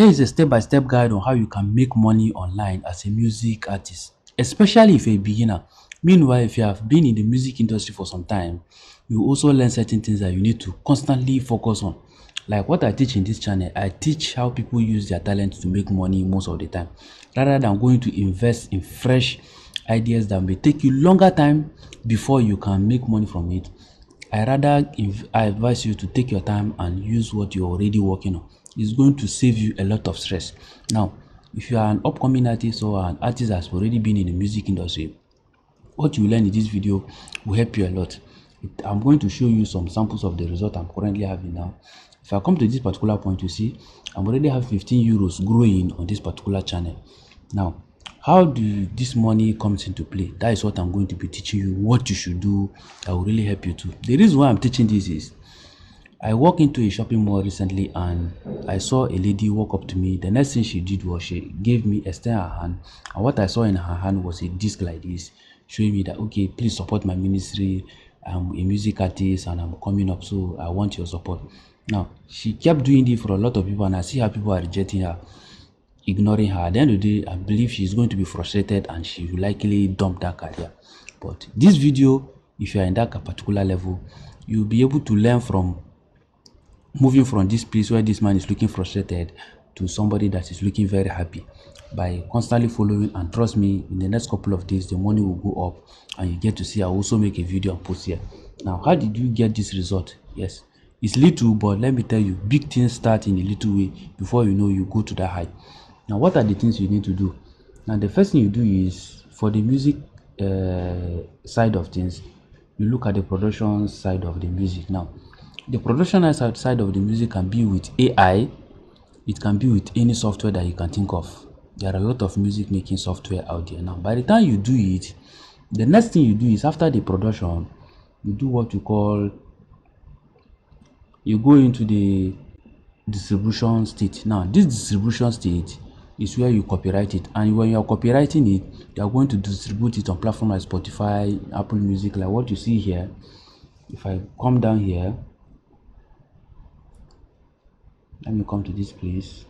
Here is a step-by-step guide on how you can make money online as a music artist, especially if you're a beginner. Meanwhile, if you have been in the music industry for some time, you also learn certain things that you need to constantly focus on. Like what I teach in this channel, I teach how people use their talent to make money most of the time, rather than going to invest in fresh ideas that may take you longer time before you can make money from it. I advise you to take your time and use what you're already working on. It's going to save you a lot of stress. Now, if you are an upcoming artist or an artist that's already been in the music industry, what you learn in this video will help you a lot. I'm going to show you some samples of the result I'm currently having now. If I come to this particular point, you see I'm already have 15 euros growing on this particular channel. Now, how do this money comes into play? That is what I'm going to be teaching you, what you should do that will really help you too. The reason why I'm teaching this is I walked into a shopping mall recently and I saw a lady walk up to me. The next thing she did was she gave me extend her hand, and what I saw in her hand was a disc like this, showing me that, okay, please support my ministry. I'm a music artist and I'm coming up, so I want your support. Now, she kept doing it for a lot of people, and I see how people are rejecting her, ignoring her. At the end of the day, I believe she's going to be frustrated and she will likely dump that career. But this video, if you are in that particular level, you'll be able to learn from moving from this place where this man is looking frustrated to somebody that is looking very happy by constantly following. And trust me, in the next couple of days the money will go up and you get to see. I also make a video and post here. Now, how did you get this result? Yes, it's little, but let me tell you, big things start in a little way before you know you go to that high. Now, what are the things you need to do? Now, the first thing you do is, for the music side of things, you look at the production side of the music. Now, the production side of the music can be with AI, it can be with any software that you can think of. There are a lot of music making software out there. Now, by the time you do it, the next thing you do is, after the production, you do what you call, you go into the distribution state. Now, this distribution state is where you copyright it, and when you are copywriting it, you are going to distribute it on platforms like Spotify, Apple Music, like what you see here. If I come down here, let me come to this place.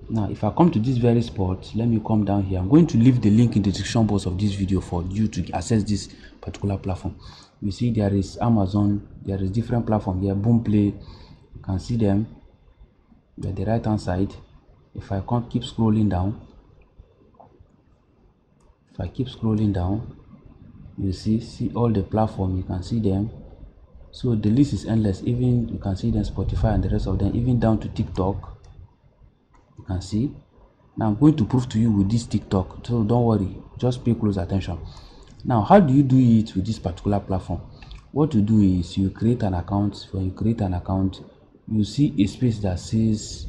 Now, if I come to this very spot, let me come down here. I'm going to leave the link in the description box of this video for you to access this particular platform. You see there is Amazon, there is different platform here, Boomplay. You can see them at the right hand side. If I can't keep scrolling down, if I keep scrolling down, you see all the platform, you can see them. So the list is endless. Even you can see them, Spotify and the rest of them, even down to TikTok. You can see. Now I'm going to prove to you with this TikTok, so don't worry, just pay close attention. Now, how do you do it with this particular platform? What you do is you create an account. When you create an account, you see a space that says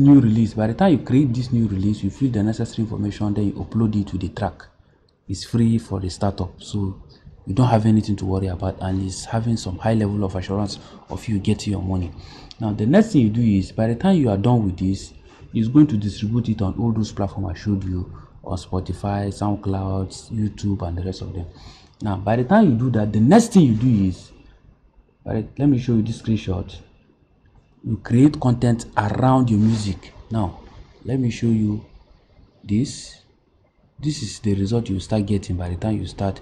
new release. By the time you create this new release, you fill the necessary information, then you upload it to the track. It's free for the startup, so you don't have anything to worry about, and it's having some high level of assurance of you getting your money. Now, the next thing you do is, by the time you are done with this, it's going to distribute it on all those platforms I showed you, on Spotify, SoundCloud, YouTube, and the rest of them. Now, by the time you do that, the next thing you do is, let me show you this screenshot. You create content around your music. Now, let me show you this. This is the result you start getting by the time you start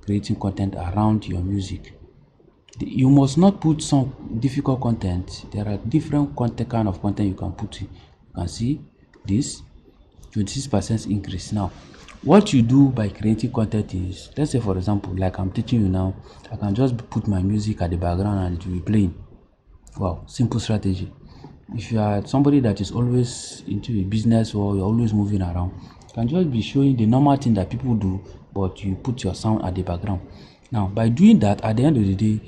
creating content around your music. You must not put some difficult content. There are different kind of content you can put in. You can see this 26% increase. Now, what you do by creating content is, let's say for example, like I'm teaching you now, I can just put my music at the background and it will be playing. Wow, simple strategy. If you are somebody that is always into a business or you're always moving around, you can just be showing the normal thing that people do, but you put your sound at the background. Now, by doing that, at the end of the day,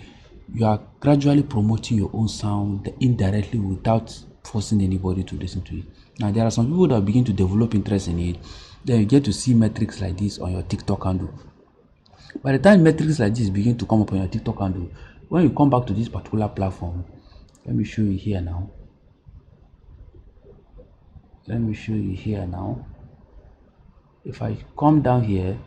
you are gradually promoting your own sound indirectly without forcing anybody to listen to it. Now, there are some people that begin to develop interest in it. Then you get to see metrics like this on your TikTok handle. By the time metrics like this begin to come up on your TikTok handle, when you come back to this particular platform, let me show you here now. If I come down here,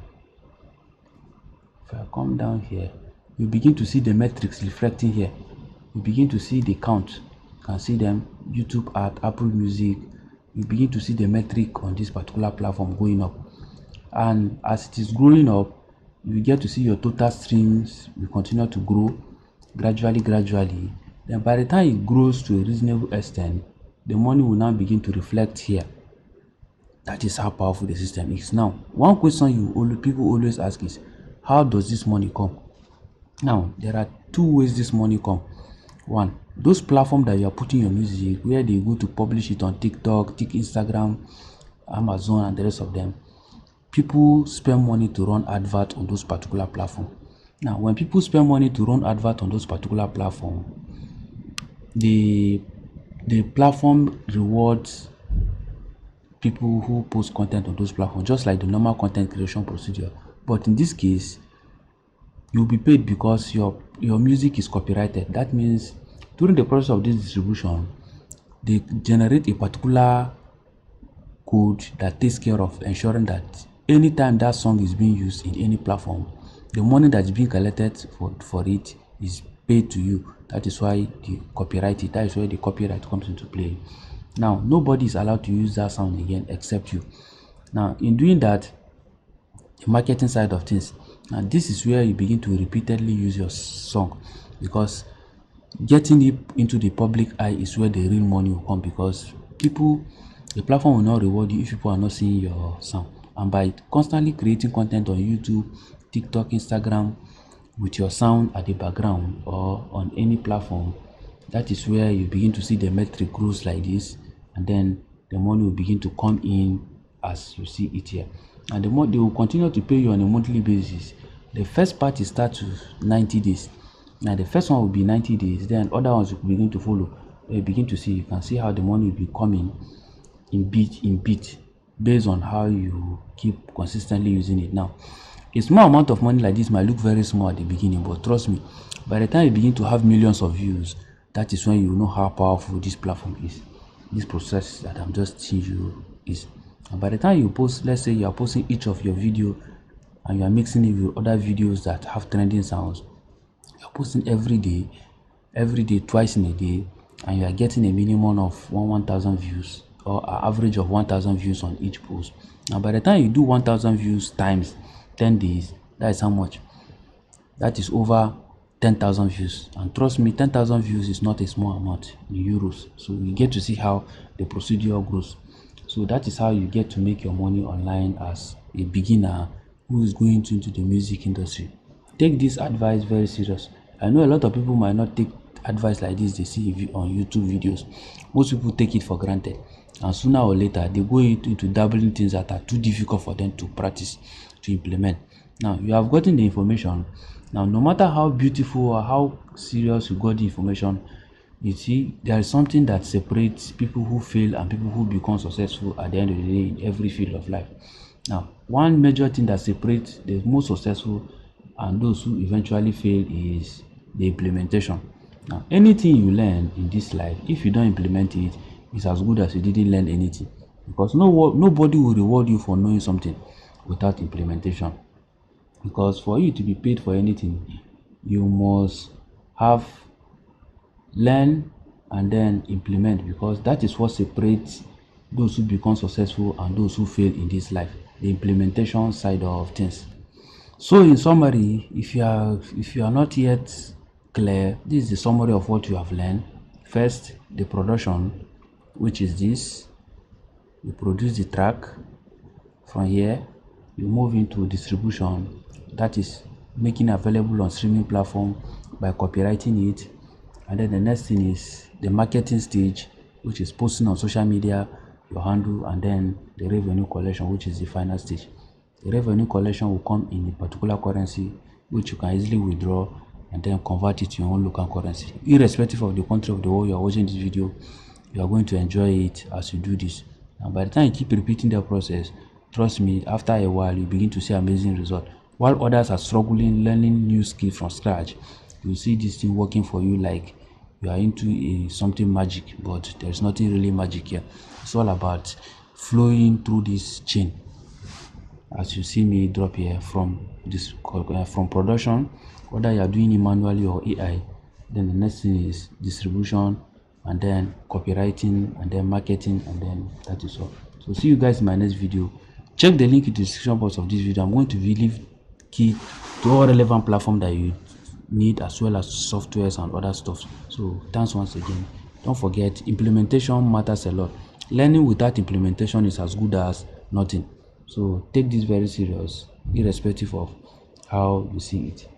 you begin to see the metrics reflecting here. You begin to see the count. You can see them, YouTube at Apple Music. You begin to see the metric on this particular platform going up. And as it is growing up, you get to see your total streams will continue to grow gradually. Then by the time it grows to a reasonable extent, the money will now begin to reflect here. That is how powerful the system is. Now, one question people always ask is, how does this money come? Now, there are two ways this money come. One, those platforms that you are putting your music, where they go to publish it on TikTok, Instagram, Amazon, and the rest of them, people spend money to run advert on those particular platforms. Now, when people spend money to run advert on those particular platforms, the platform rewards people who post content on those platforms, just like the normal content creation procedure. But in this case, you'll be paid because your music is copyrighted. That means during the process of this distribution, they generate a particular code that takes care of ensuring that anytime that song is being used in any platform, the money that's being collected for it is paid to you. That is why they copyright it. That is why the copyright comes into play. Now, nobody is allowed to use that sound again except you. Now, in doing that, the marketing side of things, and this is where you begin to repeatedly use your song, because getting it into the public eye is where the real money will come, because the platform will not reward you if people are not seeing your sound. And by constantly creating content on YouTube, TikTok, Instagram with your sound at the background or on any platform, that is where you begin to see the metric grows like this, and then the money will begin to come in as you see it here. And they will continue to pay you on a monthly basis. The first part is start to 90 days. Now the first one will be 90 days, then other ones will begin to follow. You begin to see, you can see how the money will be coming in bit based on how you keep consistently using it. Now, a small amount of money like this might look very small at the beginning, but trust me, by the time you begin to have millions of views, that is when you know how powerful this platform is. This process that I'm just teaching you is. And by the time you post, let's say you are posting each of your video and you are mixing it with other videos that have trending sounds, you're posting every day, twice in a day, and you are getting a minimum of 1,000 views, or an average of 1,000 views on each post. Now by the time you do 1,000 views times 10 days, that is how much? That is over 10,000 views. And trust me, 10,000 views is not a small amount in euros. So you get to see how the procedure grows. So that is how you get to make your money online as a beginner who is going into the music industry. Take this advice very serious. I know a lot of people might not take advice like this they see on YouTube videos. Most people take it for granted, and sooner or later they go into dabbling things that are too difficult for them to practice, to implement. Now you have gotten the information. Now no matter how beautiful or how serious you got the information, you see there is something that separates people who fail and people who become successful at the end of the day in every field of life. Now one major thing that separates the most successful and those who eventually fail is the implementation. Now anything you learn in this life, if you don't implement it, it's as good as you didn't learn anything, because nobody will reward you for knowing something without implementation. Because for you to be paid for anything, you must have learn and then implement, because that is what separates those who become successful and those who fail in this life, the implementation side of things. So in summary, if you are not yet clear, this is the summary of what you have learned. First, the production, which is this. You produce the track. From here you move into distribution, that is making available on streaming platform by copywriting it. And then the next thing is the marketing stage, which is posting on social media, your handle, and then the revenue collection, which is the final stage. The revenue collection will come in a particular currency, which you can easily withdraw and then convert it to your own local currency. Irrespective of the country of the world you are watching this video, you are going to enjoy it as you do this. And by the time you keep repeating the process, trust me, after a while you begin to see amazing results. While others are struggling learning new skills from scratch, you see this thing working for you like you are into something magic, but there's nothing really magic here. It's all about flowing through this chain. as you see me drop here, from this from production, whether you are doing it manually or AI. Then the next thing is distribution, and then copywriting, and then marketing, and then that is all. So see you guys in my next video. Check the link in the description box of this video. I'm going to leave key to all relevant platform that you need, as well as softwares and other stuff. So thanks once again. Don't forget, implementation matters a lot. Learning without implementation is as good as nothing. So take this very serious, irrespective of how you see it.